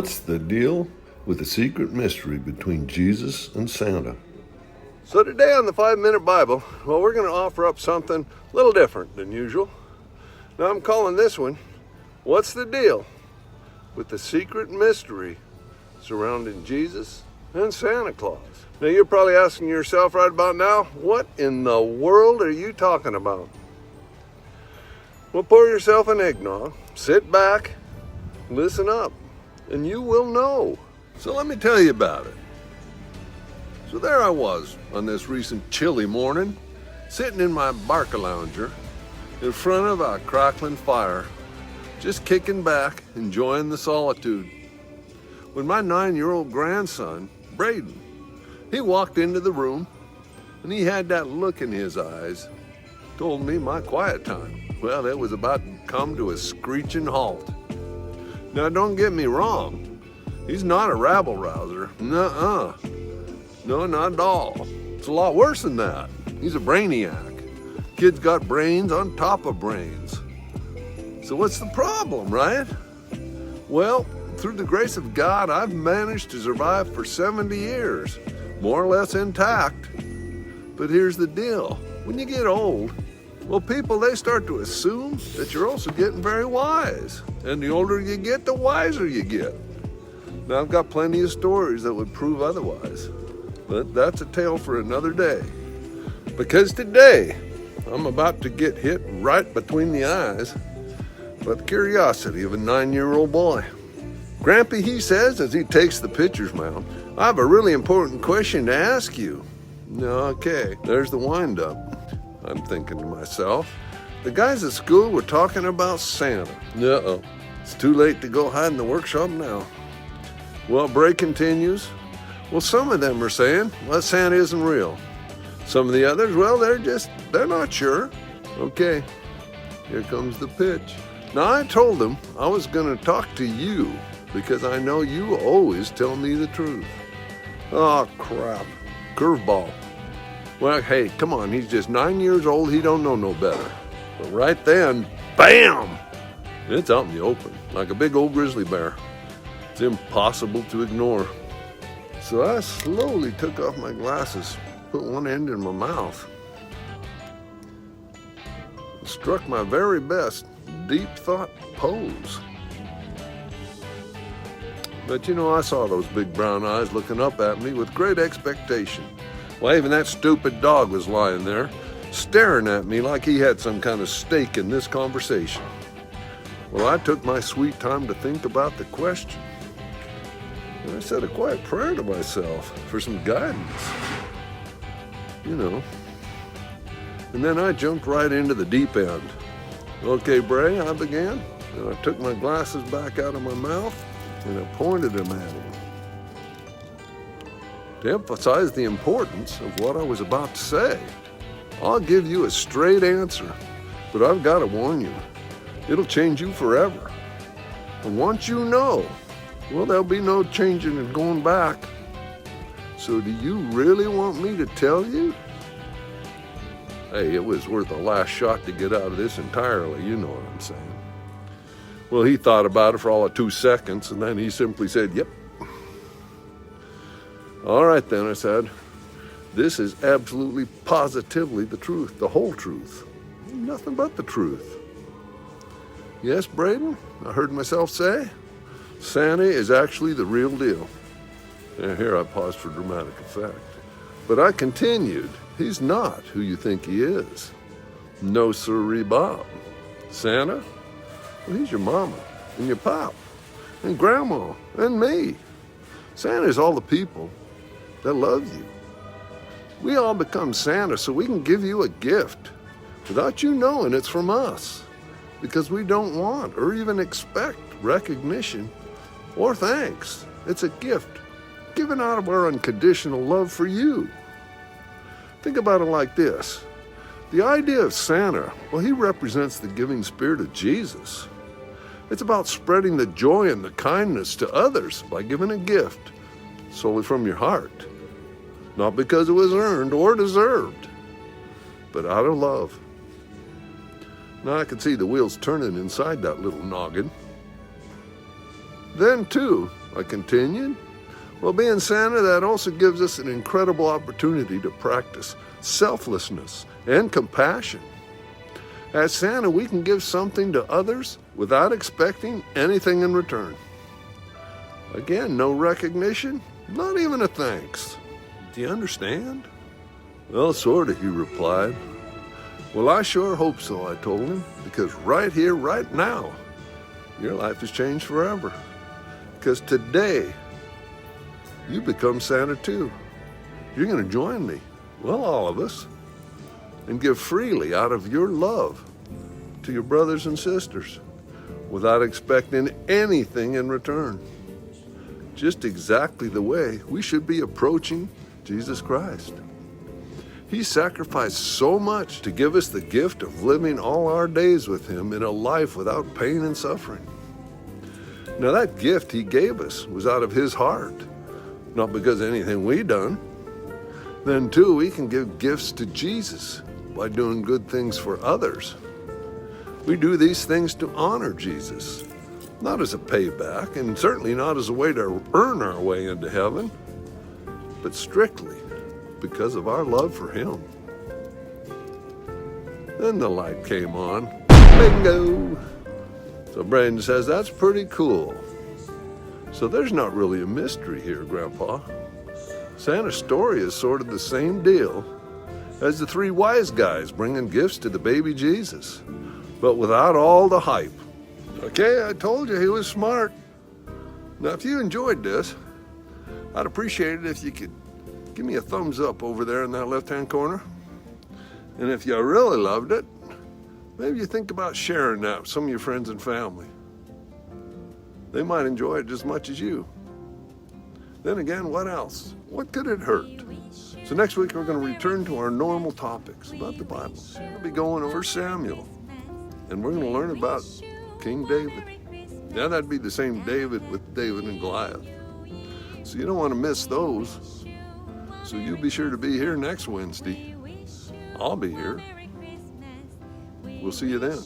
What's the deal with the secret mystery between Jesus and Santa? So today on the 5-Minute Bible, well, we're going to offer up something a little different than usual. Now I'm calling this one, What's the Deal with the Secret Mystery Surrounding Jesus and Santa Claus? Now you're probably asking yourself right about now, what in the world are you talking about? Well, pour yourself an eggnog, sit back, listen up, and you will know. So let me tell you about it. So there I was on this recent chilly morning, sitting in my Barcalounger in front of a crackling fire, just kicking back, enjoying the solitude, when my 9-year-old grandson, Braden, he walked into the room, and he had that look in his eyes, told me my quiet time, well, it was about to come to a screeching halt. Now, don't get me wrong. He's not a rabble-rouser. Nuh-uh. No, not at all. It's a lot worse than that. He's a brainiac. Kid's got brains on top of brains. So what's the problem, right? Well, through the grace of God, I've managed to survive for 70 years, more or less intact. But here's the deal. When you get old, well, people, they start to assume that you're also getting very wise. And the older you get, the wiser you get. Now, I've got plenty of stories that would prove otherwise. But that's a tale for another day. Because today, I'm about to get hit right between the eyes by the curiosity of a 9-year-old boy. Grampy, he says, as he takes the pitcher's mound, I have a really important question to ask you. Okay, there's the wind-up. I'm thinking to myself, the guys at school were talking about Santa. Uh-oh, it's too late to go hide in the workshop now. Well, break continues. Well, some of them are saying, well, Santa isn't real. Some of the others, well, they're not sure. Okay, here comes the pitch. Now, I told them I was going to talk to you because I know you always tell me the truth. Oh, crap. Curveball. Well, hey, come on, he's just 9 years old. He don't know no better. But right then, bam! It's out in the open, like a big old grizzly bear. It's impossible to ignore. So I slowly took off my glasses, put one end in my mouth, and struck my very best deep thought pose. But you know, I saw those big brown eyes looking up at me with great expectation. Well, even that stupid dog was lying there, staring at me like he had some kind of stake in this conversation. Well, I took my sweet time to think about the question. And I said a quiet prayer to myself for some guidance. You know. And then I jumped right into the deep end. Okay, Bray, I began. And I took my glasses back out of my mouth and I pointed them at him. To emphasize the importance of what I was about to say, I'll give you a straight answer, but I've got to warn you, it'll change you forever. And once you know, well, there'll be no changing and going back. So do you really want me to tell you? Hey, it was worth a last shot to get out of this entirely, you know what I'm saying. Well, he thought about it for all of 2 seconds, and then he simply said, yep. All right, then, I said, this is absolutely positively the truth, the whole truth, nothing but the truth. Yes, Braden, I heard myself say, Santa is actually the real deal. And here I paused for dramatic effect. But I continued, he's not who you think he is. No sirree, Bob. Santa? Well, he's your mama, and your pop, and grandma, and me. Santa's all the people that love you. We all become Santa so we can give you a gift without you knowing it's from us, because we don't want or even expect recognition or thanks. It's a gift given out of our unconditional love for you. Think about it like this. The idea of Santa, well, he represents the giving spirit of Jesus. It's about spreading the joy and the kindness to others by giving a gift solely from your heart. Not because it was earned or deserved, but out of love. Now I could see the wheels turning inside that little noggin. Then, too, I continued. Well, being Santa, that also gives us an incredible opportunity to practice selflessness and compassion. As Santa, we can give something to others without expecting anything in return. Again, no recognition, not even a thanks. Do you understand? Well, sort of, he replied. Well, I sure hope so, I told him, because right here, right now, your life has changed forever. Because today, you become Santa too. You're going to join me, well, all of us, and give freely out of your love to your brothers and sisters without expecting anything in return. Just exactly the way we should be approaching Jesus Christ. He sacrificed so much to give us the gift of living all our days with him in a life without pain and suffering. Now that gift he gave us was out of his heart, not because of anything we done. Then too, we can give gifts to Jesus by doing good things for others. We do these things to honor Jesus, not as a payback, and certainly not as a way to earn our way into heaven, but strictly because of our love for him. Then the light came on. Bingo! So Brandon says, that's pretty cool. So there's not really a mystery here, Grandpa. Santa's story is sort of the same deal as the three wise guys bringing gifts to the baby Jesus, but without all the hype. Okay, I told you he was smart. Now, if you enjoyed this, I'd appreciate it if you could give me a thumbs up over there in that left-hand corner. And if you really loved it, maybe you think about sharing that with some of your friends and family. They might enjoy it just as much as you. Then again, what else? What could it hurt? So next week, we're going to return to our normal topics about the Bible. We'll be going over Samuel, and we're going to learn about King David. Now that'd be the same David with David and Goliath. So you don't want to miss those. So you be sure to be here next Wednesday. I'll be here. We'll see you then.